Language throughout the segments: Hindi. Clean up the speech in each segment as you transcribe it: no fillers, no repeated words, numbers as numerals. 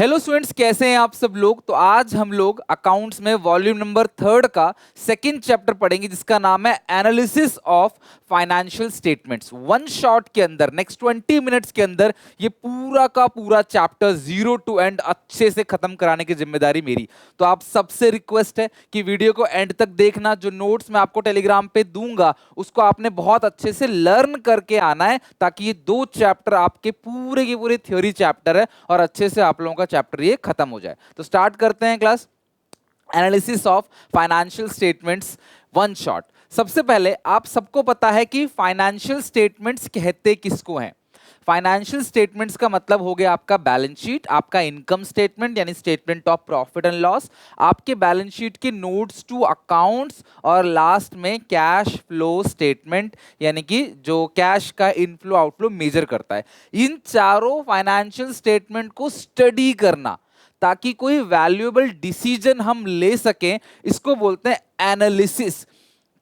हेलो स्टूडेंट्स, कैसे हैं आप सब लोग। तो आज हम लोग अकाउंट्स में वॉल्यूम नंबर 3 का सेकंड चैप्टर पढ़ेंगे जिसका नाम है analysis of financial statements. One shot के अंदर नेक्स्ट 20 मिनट्स के अंदर ये पूरा का पूरा चैप्टर जीरो टू एंड अच्छे से खत्म कराने की जिम्मेदारी मेरी। तो आप सबसे रिक्वेस्ट है कि वीडियो को एंड तक देखना। जो नोट्स मैं आपको टेलीग्राम पे दूंगा उसको आपने बहुत अच्छे से लर्न करके आना है, ताकि ये दो चैप्टर आपके पूरे के पूरे थ्योरी चैप्टर है और अच्छे से आप लोगों का चैप्टर ये खत्म हो जाए। तो स्टार्ट करते हैं class. Analysis of financial statements one shot. सबसे पहले आप सबको पता है कि फाइनेंशियल स्टेटमेंट्स कहते किसको हैं। फाइनेंशियल स्टेटमेंट्स का मतलब हो गया आपका बैलेंस शीट, आपका इनकम स्टेटमेंट यानी statement of profit and loss, आपके बैलेंस शीट के नोट्स टू अकाउंट्स, और लास्ट में कैश फ्लो स्टेटमेंट यानी कि जो कैश का इनफ्लो आउटफ्लो मेजर करता है। इन चारों फाइनेंशियल स्टेटमेंट को स्टडी करना ताकि कोई वैल्यूएबल डिसीजन हम ले सकें, इसको बोलते हैं एनालिसिस।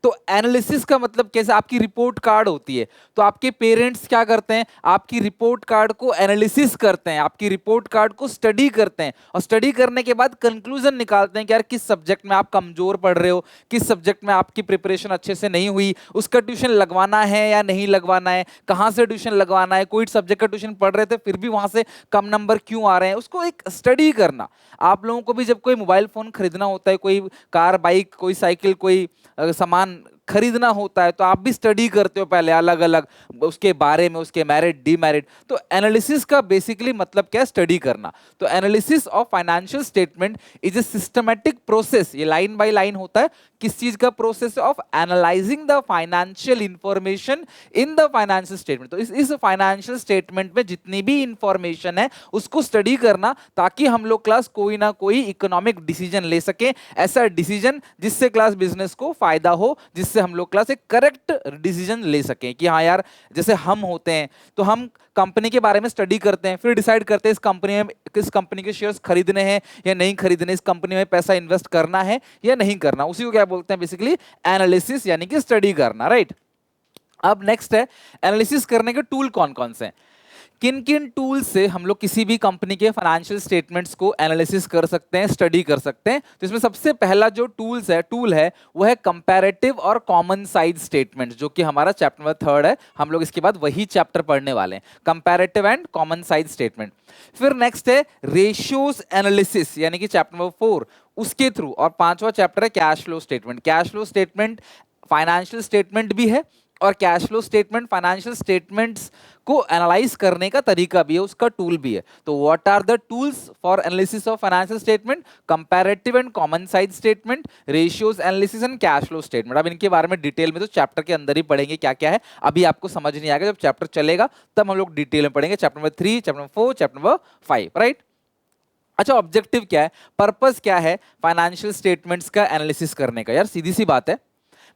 तो एनालिसिस का मतलब कैसे, आपकी रिपोर्ट कार्ड होती है तो आपके पेरेंट्स क्या करते हैं, आपकी रिपोर्ट कार्ड को एनालिसिस करते हैं, आपकी रिपोर्ट कार्ड को स्टडी करते हैं, और स्टडी करने के बाद कंक्लूजन निकालते हैं कि यार किस सब्जेक्ट में आप कमजोर पढ़ रहे हो, किस सब्जेक्ट में आपकी प्रिपरेशन अच्छे से नहीं हुई, उसका ट्यूशन लगवाना है या नहीं लगवाना है, कहाँ से ट्यूशन लगवाना है, कोई सब्जेक्ट का ट्यूशन पढ़ रहे थे फिर भी वहां से कम नंबर क्यों आ रहे हैं, उसको एक स्टडी करना। आप लोगों को भी जब कोई मोबाइल फोन खरीदना होता है, कोई कार बाइक कोई साइकिल कोई सामान खरीदना होता है, तो आप भी स्टडी करते हो पहले अलग अलग उसके बारे में, उसके मेरिट डीमेरिट। तो एनालिसिस का बेसिकली मतलब क्या है, स्टडी करना। तो analysis of financial statement is a systematic process, ये लाइन बाय लाइन होता है। किस चीज का process, of analysing the financial information in the financial statement. तो इस फाइनेंशियल स्टेटमेंट में जितनी भी इंफॉर्मेशन है उसको स्टडी करना, ताकि हम लोग क्लास कोई ना कोई इकोनॉमिक डिसीजन ले सके, ऐसा डिसीजन जिससे क्लास बिजनेस को फायदा हो, जिससे हम लोग क्लास एक करेक्ट डिसीजन ले सकें कि हाँ यार, जैसे हम होते हैं तो हम कंपनी के बारे में स्टडी करते हैं, फिर डिसाइड करते हैं इस कंपनी में किस कंपनी के शेयर्स खरीदने हैं या नहीं खरीदने, इस कंपनी में पैसा इन्वेस्ट करना है या नहीं करना। उसी को क्या बोलते हैं, बेसिकली एनालिसिस यानी कि स्टडी करना, राइट। अब नेक्स्ट है एनालिसिस करने के टूल कौन कौन से हैं। किन किन टूल से हम लोग किसी भी कंपनी के फाइनेंशियल स्टेटमेंट्स को एनालिसिस कर सकते हैं, स्टडी कर सकते हैं। तो इसमें सबसे पहला जो टूल है वो है कंपैरेटिव और कॉमन साइज स्टेटमेंट्स, जो कि हमारा चैप्टर नंबर 3 है। हम लोग इसके बाद वही चैप्टर पढ़ने वाले हैं, comparative and common size statement. फिर नेक्स्ट है रेशियोज एनालिसिस यानी कि चैप्टर नंबर 4, उसके थ्रू। और पांचवा चैप्टर है cash flow statement. Cash flow statement financial statement भी है, और cash flow statement financial statements को एनालाइज करने का तरीका भी है, उसका टूल भी है। तो what are the tools for analysis of financial statement, comparative and common size statement, ratios analysis and cash flow statement. अब इनके बारे में डिटेल में तो चैप्टर के अंदर ही पढ़ेंगे क्या क्या है, अभी आपको समझ नहीं आएगा, जब चैप्टर चलेगा तब हम लोग डिटेल में पढ़ेंगे। Chapter number 3, chapter number 4, chapter number 5, right. अच्छा, ऑब्जेक्टिव क्या है, पर्पस क्या है फाइनेंशियल स्टेटमेंट्स का एनालिसिस करने का। यार सीधी सी बात है,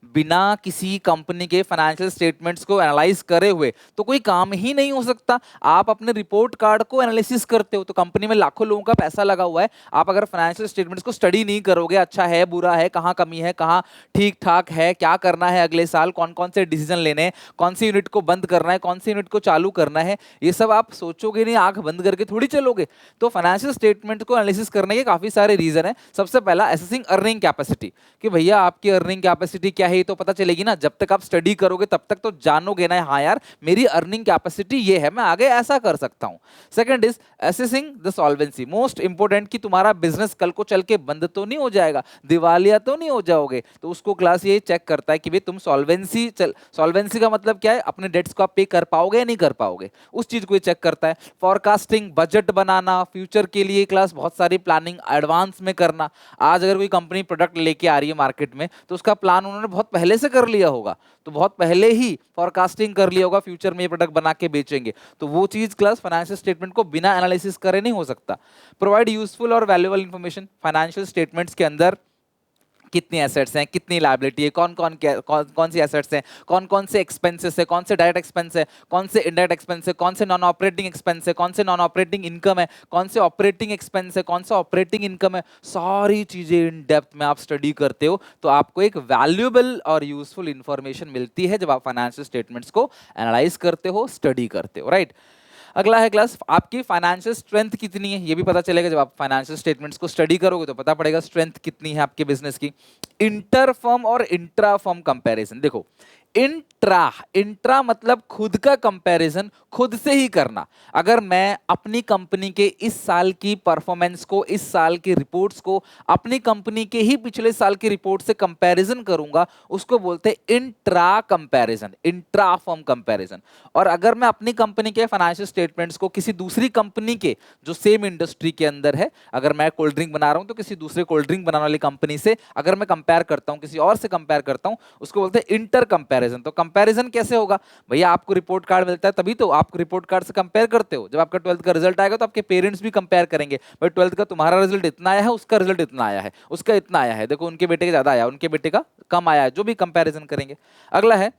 बिना किसी कंपनी के फाइनेंशियल स्टेटमेंट्स को एनालाइज करे हुए तो कोई काम ही नहीं हो सकता। आप अपने रिपोर्ट कार्ड को एनालिसिस करते हो तो कंपनी में लाखों लोगों का पैसा लगा हुआ है, आप अगर फाइनेंशियल स्टेटमेंट्स को स्टडी नहीं करोगे, अच्छा है बुरा है, कहाँ कमी है, कहाँ ठीक ठाक है, क्या करना है अगले साल, कौन कौन से डिसीजन लेने हैं, कौन सी यूनिट को बंद करना है, कौन सी यूनिट को चालू करना है, ये सब आप सोचोगे नहीं, आंख बंद करके थोड़ी चलोगे। तो फाइनेंशियल स्टेटमेंट को एनालिसिस करने के काफी सारे रीजन है। सबसे पहला एसेसिंग अर्निंग कैपेसिटी, कि भैया आपकी अर्निंग कैपेसिटी क्या है, ये तो पता चलेगी ना। जब तक आप स्टडी करोगे तब तक तो जानोगे ना, हाँ यार मेरी अर्निंग कैपेसिटी ये है, मैं आगे ऐसा कर सकता हूं। Second is assessing the solvency, most important, कि तुम्हारा बिजनेस कल को चल के बंद तो नहीं हो जाएगा, दिवालिया तो नहीं हो जाओगे। तो उसको क्लास ये चेक करता है कि भाई तुम सॉल्वेंसी का मतलब क्या है, अपने डेट्स को आप पे कर पाओगे या नहीं कर पाओगे, उस चीज को ये चेक करता है। फॉरकास्टिंग, बजट बनाना, फ्यूचर के लिए क्लास बहुत सारी प्लानिंग एडवांस में करना। आज अगर कोई कंपनी प्रोडक्ट लेके आ रही है मार्केट में तो उसका प्लान उन्होंने बहुत पहले से कर लिया होगा, तो बहुत पहले ही फॉरकास्टिंग कर लिया होगा, फ्यूचर में ये प्रोडक्ट बना के बेचेंगे। तो वो चीज क्लास फाइनेंशियल स्टेटमेंट को बिना एनालिसिस करे नहीं हो सकता। प्रोवाइड यूजफुल और वैल्यूएबल इंफॉर्मेशन, फाइनेंशियल स्टेटमेंट्स के अंदर कितनी एसेट्स हैं, कितनी लायबिलिटी है, कौन सी एसेट्स हैं, कौन कौन से एक्सपेंसेस है, कौन से डायरेक्ट एक्सपेंस है, कौन से इनडायरेक्ट एक्सपेंस है, कौन से नॉन ऑपरेटिंग एक्सपेंस है, कौन से नॉन ऑपरेटिंग इनकम है, कौन से ऑपरेटिंग एक्सपेंस है, कौन सा ऑपरेटिंग इनकम है, सारी चीजें इन डेप्थ में आप स्टडी करते हो तो आपको एक वैल्यूएबल और यूजफुल इंफॉर्मेशन मिलती है जब आप फाइनेंशियल स्टेटमेंट्स को एनालाइज करते हो, स्टडी करते हो, राइट। अगला है क्लास आपकी फाइनेंशियल स्ट्रेंथ कितनी है, ये भी पता चलेगा जब आप फाइनेंशियल स्टेटमेंट्स को स्टडी करोगे तो पता पड़ेगा स्ट्रेंथ कितनी है आपके बिजनेस की। इंटर फर्म और इंट्रा फर्म कंपैरिजन, देखो इंट्रा इंट्रा मतलब खुद का कंपैरिजन खुद से ही करना। अगर मैं अपनी कंपनी के इस साल की परफॉर्मेंस को, इस साल की रिपोर्ट्स को अपनी कंपनी के ही पिछले साल की रिपोर्ट से कंपैरिजन करूंगा, उसको बोलते हैं intra comparison, intra firm comparison. और अगर मैं अपनी कंपनी के फाइनेंशियल स्टेटमेंट्स को किसी दूसरी कंपनी के जो सेम इंडस्ट्री के अंदर है, अगर मैं कोल्ड ड्रिंक बना रहा हूं तो किसी दूसरे कोल्ड ड्रिंक बनाने वाली कंपनी से अगर मैं कंपेयर करता हूं, किसी और से कंपेयर करता हूं, उसको बोलते हैं इंटर कंपैरिजन। तो कंपैरिजन कैसे होगा भैया, आपको रिपोर्ट कार्ड मिलता है तभी तो आप रिपोर्ट कार्ड से कंपेयर करते हो। जब आपका 12th का रिजल्ट आएगा तो आपके पेरेंट्स भी कंपेयर करेंगे, भाई 12th का तुम्हारा रिजल्ट इतना आया है, उसका रिजल्ट इतना आया है, उसका इतना आया है, देखो उनके बेटे का ज्यादा आया, उनके बेटे का कम आया है, जो भी कंपैरिजन करेंगे। अगला है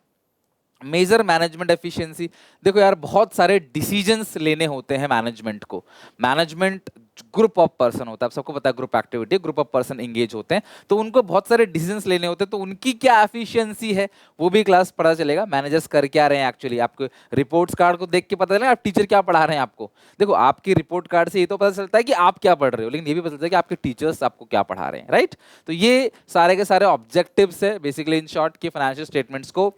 मेजर मैनेजमेंट एफिशिएंसी। देखो यार बहुत सारे डिसीजंस लेने होते हैं मैनेजमेंट को। मैनेजमेंट ग्रुप ऑफ पर्सन होता है, आप सबको पता है group activity, group of person engage होते हैं, तो उनको बहुत सारे डिसीजंस लेने होते हैं, तो उनकी क्या एफिशिएंसी है वो भी क्लास पता चलेगा। मैनेजर्स कर क्या रहे हैं एक्चुअली, आपको रिपोर्ट्स कार्ड को देख के पता चलेगा आप टीचर क्या पढ़ा रहे हैं आपको। देखो आपकी रिपोर्ट कार्ड से ये तो पता चलता है कि आप क्या पढ़ रहे हो, लेकिन ये भी पता चलता है कि आपके टीचर्स आपको क्या पढ़ा रहे हैं, राइट। तो ये सारे के सारे ऑब्जेक्टिव्स है बेसिकली इन शॉर्ट कि फाइनेंशियल स्टेटमेंट्स को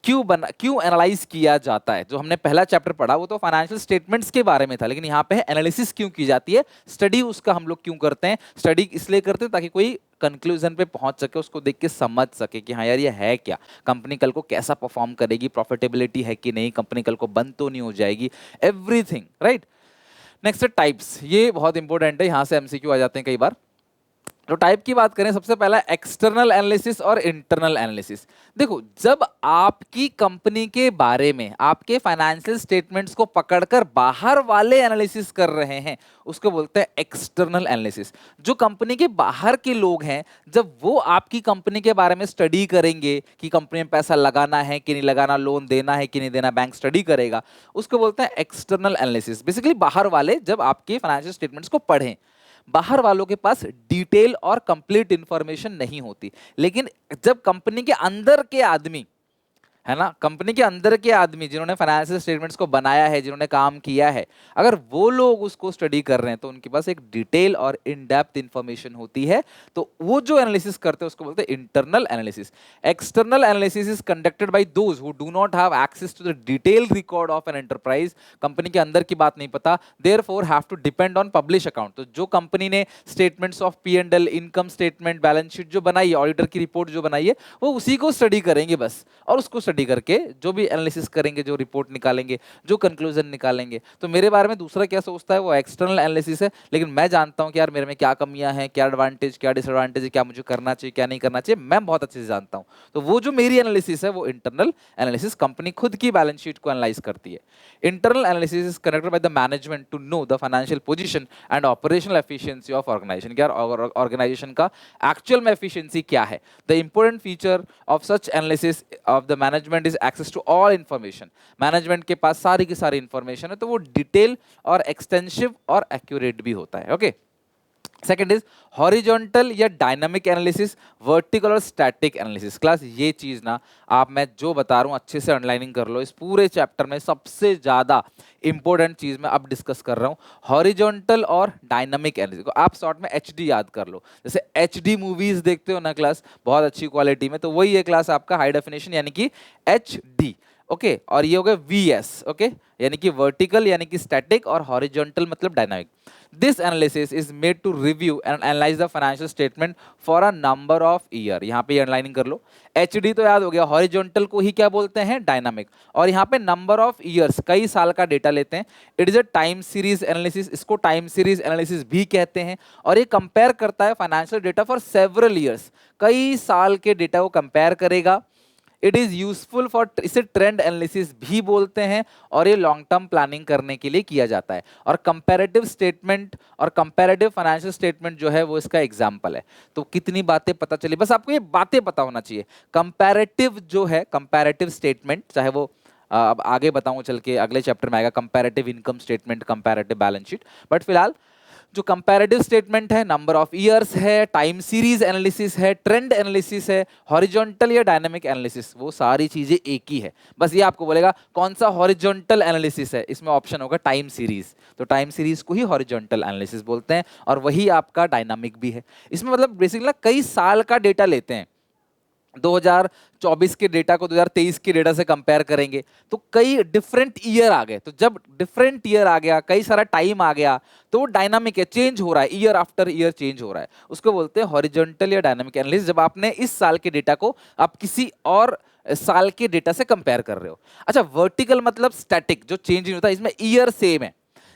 क्यों एनालाइज किया जाता है। जो हमने पहला चैप्टर पढ़ा वो तो फाइनेंशियल स्टेटमेंट्स के बारे में था, लेकिन यहाँ पे है एनालिसिस क्यों की जाती है, स्टडी उसका हम लोग क्यों करते हैं। स्टडी इसलिए करते हैं ताकि कोई कंक्लूजन पे पहुंच सके, उसको देख के समझ सके कि हाँ यार ये है क्या, कंपनी कल को कैसा परफॉर्म करेगी, प्रॉफिटेबिलिटी है कि नहीं, कंपनी कल को बंद तो नहीं हो जाएगी, एवरीथिंग, राइट। नेक्स्ट है टाइप्स, ये बहुत इंपॉर्टेंट है, यहाँ से एमसीक्यू आ जाते हैं कई बार। तो टाइप की बात करें, सबसे पहला एक्सटर्नल एनालिसिस और इंटरनल एनालिसिस। देखो जब आपकी कंपनी के बारे में आपके फाइनेंशियल स्टेटमेंट्स को पकड़कर बाहर वाले एनालिसिस कर रहे हैं उसको बोलते हैं एक्सटर्नल एनालिसिस। जो कंपनी के बाहर के लोग हैं जब वो आपकी कंपनी के बारे में स्टडी करेंगे कि कंपनी में पैसा लगाना है कि नहीं लगाना, लोन देना है कि नहीं देना, बैंक स्टडी करेगा, उसको बोलते हैं एक्सटर्नल एनालिसिस। बेसिकली बाहर वाले जब आपके फाइनेंशियल स्टेटमेंट्स को पढ़ें, बाहर वालों के पास डिटेल और कंप्लीट इंफॉर्मेशन नहीं होती, लेकिन जब कंपनी के अंदर के आदमी है ना, कंपनी के अंदर के आदमी जिन्होंने फाइनेंशियल स्टेटमेंट्स को बनाया है, जिन्होंने काम किया है, अगर वो लोग उसको स्टडी कर रहे हैं तो उनके पास एक डिटेल और इन डेप्थ इंफॉर्मेशन होती है, तो वो जो एनालिसिस करते हैं उसको बोलते हैं internal analysis. External analysis is conducted by those who do not have access to the detail record of an enterprise. Company के अंदर की बात नहीं पता, therefore have to depend on publish account. तो जो कंपनी ने statements of P&L, income statement, balance sheet जो बनाई है, ऑडिटर की रिपोर्ट जो बनाई है, वो उसी को स्टडी करेंगे बस, और उसको स्टडी करके जो भी एनालिसिस करेंगे, जो रिपोर्ट निकालेंगे, जो कंक्लूजन निकालेंगे। तो मेरे बारे में दूसरा क्या सोचता है वो एक्सटर्नल एनालिसिस है, लेकिन मैं जानता हूं कि यार मेरे में क्या कमियां हैं, क्या एडवांटेज, क्या डिसएडवांटेज है, क्या मुझे करना चाहिए, क्या नहीं करना चाहिए, मैं बहुत अच्छे से जानता हूं। तो वो जो मेरी एनालिसिस है वो इंटरनल एनालिसिस, कंपनी खुद की बैलेंस शीट को एनालाइज करती है। Internal analysis is conducted by the management to know the financial position and operational efficiency of organisation. क्या ऑर्गेनाइजेशन का एक्चुअल में एफिशिएंसी क्या है। The important feature of such analysis of the management is access to all information. Management के पास सारी की सारी इंफॉर्मेशन है, तो वो डिटेल और एक्सटेंसिव और एक्यूरेट भी होता है। ओके, सेकेंड इज हॉरिजॉन्टल या डायनामिक एनालिसिस, वर्टिकल और स्टैटिक एनालिसिस। क्लास ये चीज ना आप, मैं जो बता रहा हूं अच्छे से अंडरलाइनिंग कर लो, इस पूरे चैप्टर में सबसे ज्यादा इंपॉर्टेंट चीज मैं अब डिस्कस कर रहा हूं, हॉरिजॉन्टल और डायनामिक एनालिसिस को आप शॉर्ट में HD याद कर लो। जैसे HD मूवीज देखते हो ना क्लास बहुत अच्छी क्वालिटी में, तो वही है क्लास आपका हाई डेफिनेशन यानी कि HD। ओके, और ये हो गया VS, ओके, यानी कि वर्टिकल यानी कि स्टैटिक, और हॉरिजॉन्टल मतलब dynamic. This analysis is made to review and analyze the financial statement for a number of year। यहाँ पे अंडरलाइनिंग कर लो, HD तो याद हो गया, हॉरिजॉन्टल को ही क्या बोलते हैं, डायनामिक, और यहाँ पे नंबर ऑफ ईयर्स, कई साल का डेटा लेते हैं। It is a time series analysis, इसको टाइम सीरीज एनालिसिस भी कहते हैं, और ये कंपेयर करता है financial data for several years, कई साल के डेटा को कंपेयर करेगा। इट इज यूजफुल फॉर, इसे ट्रेंड एनालिसिस भी बोलते हैं, और ये लॉन्ग टर्म प्लानिंग करने के लिए किया जाता है। और कंपैरेटिव स्टेटमेंट और कंपैरेटिव फाइनेंशियल स्टेटमेंट जो है वो इसका एग्जांपल है। तो कितनी बातें पता चली, बस आपको ये बातें पता होना चाहिए। कंपैरेटिव जो है, कंपैरेटिव स्टेटमेंट, चाहे वो अब आगे बताऊं चल के, अगले चैप्टर में आएगा comparative income statement, comparative balance sheet, but फिलहाल जो कंपैरेटिव स्टेटमेंट है, नंबर ऑफ ईयर्स है, टाइम सीरीज एनालिसिस है, ट्रेंड एनालिसिस है, हॉरिजॉन्टल या डायनामिक एनालिसिस, वो सारी चीजें एक ही है। बस ये आपको बोलेगा कौन सा हॉरिजॉन्टल एनालिसिस है, इसमें ऑप्शन होगा टाइम सीरीज, तो टाइम सीरीज को ही हॉरिजॉन्टल एनालिसिस बोलते हैं, और वही आपका डायनामिक भी है। इसमें मतलब बेसिकली कई साल का डेटा लेते हैं, 2024 के डेटा को 2023 के डेटा से कंपेयर करेंगे, तो कई डिफरेंट ईयर आ गए, तो जब डिफरेंट ईयर आ गया, कई सारा टाइम आ गया, तो वो डायनामिक है, चेंज हो रहा है, ईयर आफ्टर ईयर चेंज हो रहा है, उसको बोलते हैं हॉरिजॉन्टल या डायनामिक एनालिसिस। जब आपने इस साल के डेटा को आप किसी और साल के डेटा से कंपेयर कर रहे हो। अच्छा, वर्टिकल मतलब स्टैटिक, जो चेंज नहीं होता, इसमें ईयर सेम है।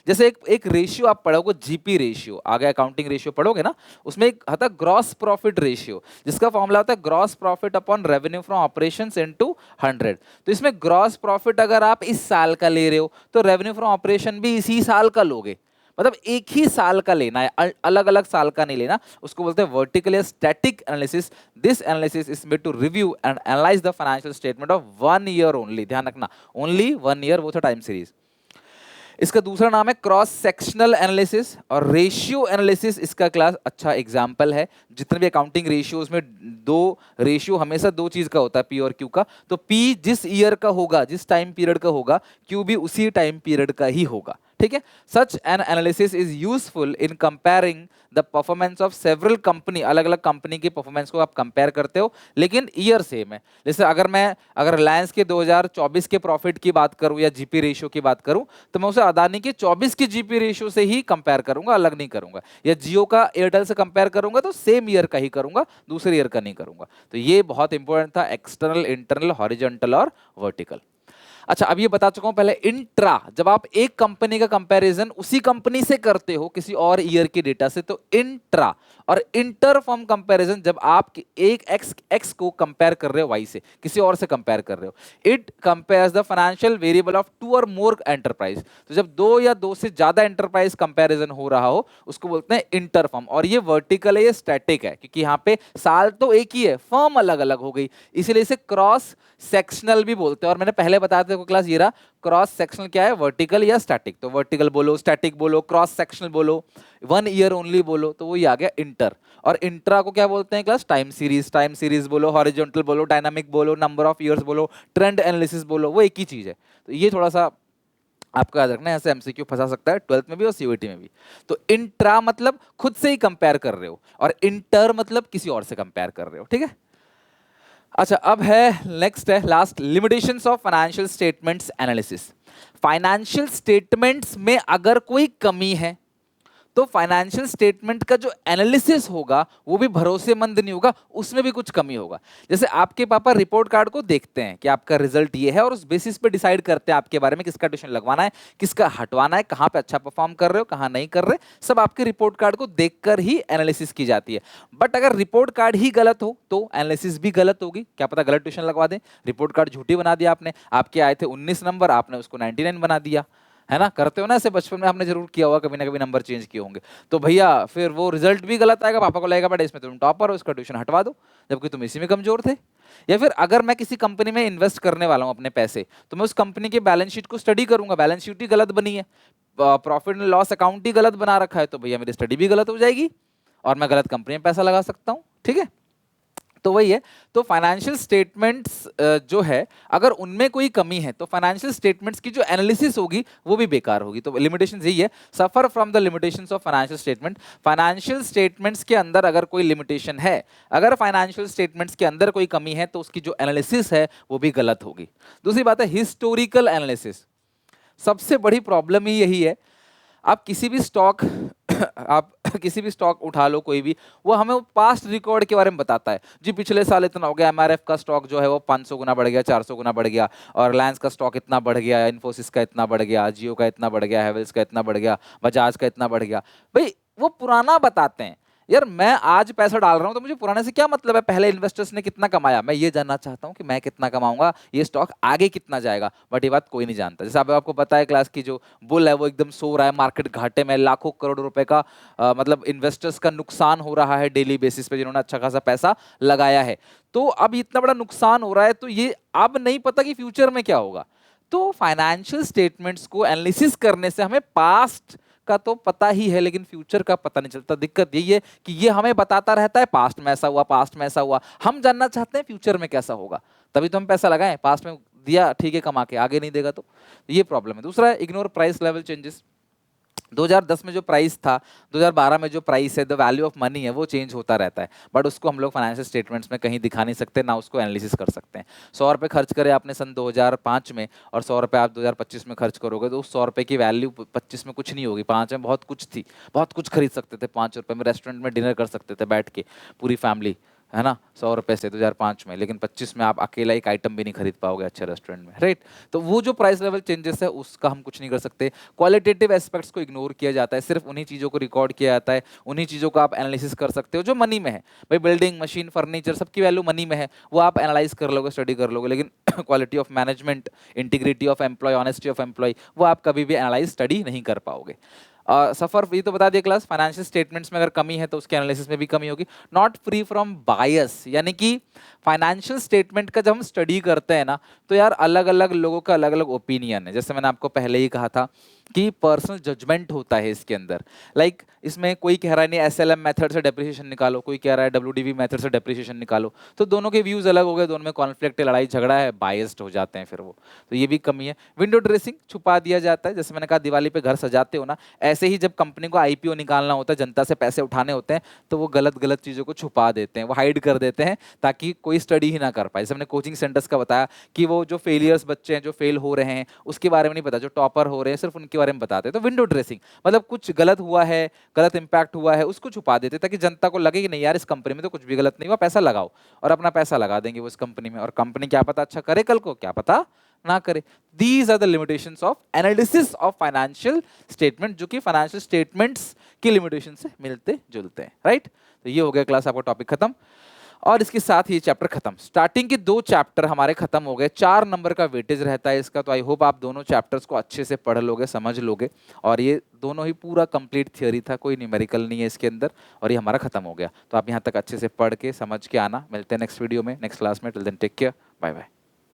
जैसे एक रेशियो आप पढ़ोगे, जीपी रेशियो, आगे अकाउंटिंग रेशियो पढ़ोगे ना, उसमें एक आता है ग्रॉस प्रॉफिट रेशियो, जिसका फॉर्मूला होता है gross profit upon revenue from operations into 100। तो इसमें ग्रॉस प्रॉफिट अगर आप इस साल का ले रहे हो, तो रेवेन्यू फ्रॉम ऑपरेशन भी इसी साल का लोगे, मतलब एक ही साल का लेना है, अलग अलग साल का नहीं लेना। उसको बोलते हैं वर्टिकल या static analysis. This analysis is made to review and analyse the financial statement of 1 year only, ध्यान रखना, ओनली 1 ईयर, वो था टाइम सीरीज। इसका दूसरा नाम है क्रॉस सेक्शनल एनालिसिस, और रेशियो एनालिसिस इसका क्लास अच्छा एग्जांपल है। जितने भी अकाउंटिंग रेशियो, उसमें दो रेशियो हमेशा दो चीज का होता है, पी और क्यू का। तो पी जिस ईयर का होगा, जिस टाइम पीरियड का होगा, क्यू भी उसी टाइम पीरियड का ही होगा, ठीक है। Such an analysis is useful in comparing the performance of several company, अलग अलग कंपनी की परफॉर्मेंस को आप कंपेयर करते हो, लेकिन ईयर सेम है। जैसे अगर रिलायंस के 2024 के प्रॉफिट की बात करूं या जीपी रेशियो की बात करूं, तो मैं उसे अदानी के 24 के जीपी रेशियो से ही कंपेयर करूंगा, अलग नहीं करूंगा। या जियो का एयरटेल से कंपेयर करूंगा तो सेम ईयर का ही करूंगा, दूसरे ईयर का नहीं करूंगा। तो ये बहुत इंपॉर्टेंट था, एक्सटर्नल, इंटरनल, हॉरिजॉन्टल और वर्टिकल। अच्छा, अब ये बता चुका हूं पहले, इंट्रा, जब आप एक कंपनी का कंपैरिजन उसी कंपनी से करते हो किसी और ईयर के डेटा से, तो इंट्रा। और इंटर फॉर्म कंपैरिजन, जब आप एक एक्स को कंपेयर कर रहे हो वाई से, किसी और से कंपेयर कर रहे हो। It compares the financial variable of 2 और मोर एंटरप्राइज। तो जब 2 या 2 से ज्यादा एंटरप्राइज कंपैरिजन हो रहा हो, उसको बोलते हैं इंटर फॉर्म। और ये वर्टिकल है, ये स्टैटिक है, क्योंकि यहाँ पे साल तो एक ही है, फर्म अलग अलग हो गई, इसलिए इसे क्रॉस सेक्शनल भी बोलते हैं। और मैंने पहले बताया था क्लास, ये रहा क्रॉस सेक्शनल क्या है, वर्टिकल या स्टैटिक। तो वर्टिकल बोलो, स्टैटिक बोलो, क्रॉस सेक्शनल बोलो, 1 ईयर ओनली बोलो, तो वो ये आ गया इंटर। और इंट्रा को क्या बोलते हैं क्लास, टाइम सीरीज बोलो, हॉरिजॉन्टल बोलो, डायनामिक बोलो, नंबर ऑफ ईयर्स बोलो, ट्रेंड एनालिसिस बोलो, वो एक ही चीज है। तो ये थोड़ा सा आपको याद रखना है, ऐसे एमसीक्यू फंसा सकता है 12th में भी और सीयूईटी में भी। तो इंट्रा मतलब खुद से ही कंपेयर कर रहे हो, और इंटर मतलब किसी और से कंपेयर कर रहे हो, ठीक है। अच्छा, अब है नेक्स्ट है last, limitations of financial statements analysis. Financial statements में अगर कोई कमी है, तो फाइनेंशियल स्टेटमेंट का जो एनालिसिस होगा वो भी भरोसेमंद नहीं होगा, उसमें भी कुछ कमी होगा। जैसे आपके पापा रिपोर्ट कार्ड को देखते हैं कि आपका रिजल्ट ये है, और उस बेसिस पे डिसाइड करते हैं आपके बारे में, किसका ट्यूशन लगवाना है, किसका हटवाना है, कहाँ पे अच्छा परफॉर्म कर रहे हो, कहाँ नहीं कर रहे, सब आपके रिपोर्ट कार्ड को देखकर ही एनालिसिस की जाती है। बट अगर रिपोर्ट कार्ड ही गलत हो तो एनालिसिस भी गलत होगी, क्या पता गलत ट्यूशन लगवा दें, रिपोर्ट कार्ड झूठी बना दिया आपने, आपके आए थे 19 नंबर, आपने उसको 99 बना दिया, है ना। करते हो ना ऐसे, बचपन में आपने जरूर किया होगा, कभी ना कभी नंबर चेंज किए होंगे। तो भैया फिर वो रिजल्ट भी गलत आएगा, पापा को लगेगा बेटा इसमें तुम टॉपर हो, इसका ट्यूशन हटवा दो, जबकि तुम इसी में कमजोर थे। या फिर अगर मैं किसी कंपनी में इन्वेस्ट करने वाला हूं अपने पैसे, तो मैं उस कंपनी के बैलेंस शीट को स्टडी करूंगा, बैलेंस शीट ही गलत बनी है, प्रॉफिट एंड लॉस अकाउंट ही गलत बना रखा है, तो भैया मेरी स्टडी भी गलत हो जाएगी, और मैं गलत कंपनी में पैसा लगा सकता हूं, ठीक है। तो वही है, तो फाइनेंशियल स्टेटमेंट्स जो है, अगर उनमें कोई कमी है, तो फाइनेंशियल स्टेटमेंट्स की जो एनालिसिस होगी वो भी बेकार होगी। तो लिमिटेशंस यही है, suffer from the limitations of financial statement. Financial statements के अंदर अगर कोई लिमिटेशन है, अगर फाइनेंशियल स्टेटमेंट्स के अंदर कोई कमी है, तो उसकी जो एनालिसिस है वो भी गलत होगी। दूसरी बात है हिस्टोरिकल एनालिसिस, सबसे बड़ी प्रॉब्लम ही यही है। आप किसी भी स्टॉक आप किसी भी स्टॉक उठा लो कोई भी, वो हमें पास्ट रिकॉर्ड के बारे में बताता है, जी पिछले साल इतना हो गया, एमआरएफ का स्टॉक जो है वो 500 गुना बढ़ गया, 400 गुना बढ़ गया, और रिलायंस का स्टॉक इतना बढ़ गया, इन्फोसिस का इतना बढ़ गया, जियो का इतना बढ़ गया, हैवेल्स का इतना बढ़ गया, बजाज का इतना बढ़ गया। भाई वो पुराना बताते हैं यार, मैं आज पैसा डाल रहा हूं तो मुझे पुराने से क्या मतलब है, पहले इन्वेस्टर्स ने कितना कमाया, मैं ये जानना चाहता हूं कि मैं कितना कमाऊंगा, ये स्टॉक आगे कितना जाएगा। बट ये बात कोई नहीं जानता। जैसे आपको पता है क्लास की जो बुल है वो एकदम सो रहा है, मार्केट घाटे में, लाखों करोड़ रुपए का मतलब इन्वेस्टर्स का नुकसान हो रहा है डेली बेसिस पे, जिन्होंने अच्छा खासा पैसा लगाया है। तो अब इतना बड़ा नुकसान हो रहा है, तो ये अब नहीं पता कि फ्यूचर में क्या होगा। तो फाइनेंशियल स्टेटमेंट्स को एनालिसिस करने से हमें पास्ट का तो पता ही है लेकिन फ्यूचर का पता नहीं चलता। दिक्कत यही है कि ये हमें बताता रहता है पास्ट में ऐसा हुआ, पास्ट में ऐसा हुआ, हम जानना चाहते हैं फ्यूचर में कैसा होगा, तभी तो हम पैसा लगाएं। पास्ट में दिया ठीक है कमा के, आगे नहीं देगा तो ये प्रॉब्लम है। दूसरा है इग्नोर प्राइस लेवल चेंजेस। 2010 में जो प्राइस था, 2012 में जो प्राइस है, द वैल्यू ऑफ मनी है, वो चेंज होता रहता है, बट उसको हम लोग फाइनेंशियल स्टेटमेंट्स में कहीं दिखा नहीं सकते, ना उसको एनालिसिस कर सकते हैं। 100 रुपये खर्च करे आपने सन 2005 में और 100 रुपये आप 2025 में खर्च करोगे तो उस 100 रुपये की वैल्यू 25 में कुछ नहीं होगी। 5 में बहुत कुछ थी, बहुत कुछ खरीद सकते थे, 5 रुपये में रेस्टोरेंट में डिनर कर सकते थे बैठ के पूरी फैमिली, है ना, 100 रुपये से 2005 में। लेकिन 25 में आप अकेला एक आइटम भी नहीं खरीद पाओगे अच्छे रेस्टोरेंट में, राइट। तो वो जो प्राइस लेवल चेंजेस है उसका हम कुछ नहीं कर सकते। क्वालिटेटिव एस्पेक्ट्स को इग्नोर किया जाता है, सिर्फ उन्हीं चीज़ों को रिकॉर्ड किया जाता है, उन्हीं चीज़ों को आप एनालिसिस कर सकते हो जो मनी में है। भाई बिल्डिंग, मशीन, फर्नीचर, सबकी वैल्यू मनी में है, वो आप एनालाइज कर लोगे, स्टडी कर लोगे, लेकिन quality of management, integrity of employ, honesty of employ, वो आप कभी भी एनालाइज स्टडी नहीं कर पाओगे। सफर, ये तो बता दिया क्लास, फाइनेंशियल स्टेटमेंट्स में अगर कमी है तो उसके एनालिसिस में भी कमी होगी। नॉट फ्री फ्रॉम बायस, यानी कि फाइनेंशियल स्टेटमेंट का जब हम स्टडी करते हैं ना तो यार अलग अलग लोगों का अलग अलग ओपिनियन है। जैसे मैंने आपको पहले ही कहा था कि पर्सनल जजमेंट होता है इसके अंदर। लाइक इसमें कोई कह रहा है नहीं एसएलएम मेथड से डेप्रिसिएशन निकालो, कोई कह रहा है डब्ल्यूडीवी मेथड से डेप्रिसिएशन निकालो, तो दोनों के व्यूज अलग हो गए, दोनों में कॉन्फ्लिक्ट है, लड़ाई झगड़ा है, बायस्ड हो जाते हैं फिर वो, तो ये भी कमी है। विंडो ड्रेसिंग, छुपा दिया जाता है। जैसे मैंने कहा दिवाली पे घर सजाते हो ना, ऐसे ही जब कंपनी को आईपीओ निकालना होता है, जनता से पैसे उठाने होते हैं, तो वो गलत गलत चीज़ों को छुपा देते हैं, वो हाइड कर देते हैं ताकि कोई स्टडी ही ना कर पाए। जैसे हमने कोचिंग सेंटर्स का बताया कि वो जो फेलियर्स बच्चे हैं, जो फेल हो रहे हैं, उसके बारे में नहीं पता, जो टॉपर हो रहे हैं सिर्फ उनके बारे में बताते हैं। तो विंडो ड्रेसिंग मतलब कुछ गलत हुआ है, गलत इंपैक्ट हुआ है, उसको छुपा देते ताकि जनता को लगे कि नहीं यार इस कंपनी में तो कुछ भी गलत नहीं हुआ, पैसा लगाओ, और अपना पैसा लगा देंगे वो इस कंपनी में, और कंपनी क्या पता अच्छा करे कल को, क्या पता ना करे। These are the limitations of analysis of financial statement, जो कि फाइनेंशियल स्टेटमेंट्स की लिमिटेशन से मिलते जुलते हैं, राइट। तो ये हो गया क्लास, आपका टॉपिक खत्म और इसके साथ ही चैप्टर खत्म। स्टार्टिंग के 2 चैप्टर हमारे खत्म हो गए, 4 नंबर का वेटेज रहता है इसका, तो आई होप आप दोनों चैप्टर्स को अच्छे से पढ़ लोगे, समझ लोगे, और ये दोनों ही पूरा कंप्लीट थ्योरी था, कोई न्यूमेरिकल नहीं है इसके अंदर, और ये हमारा खत्म हो गया। तो आप यहाँ तक अच्छे से पढ़ के समझ के आना। मिलते हैं नेक्स्ट वीडियो में, नेक्स्ट क्लास में। Till then take care, bye bye.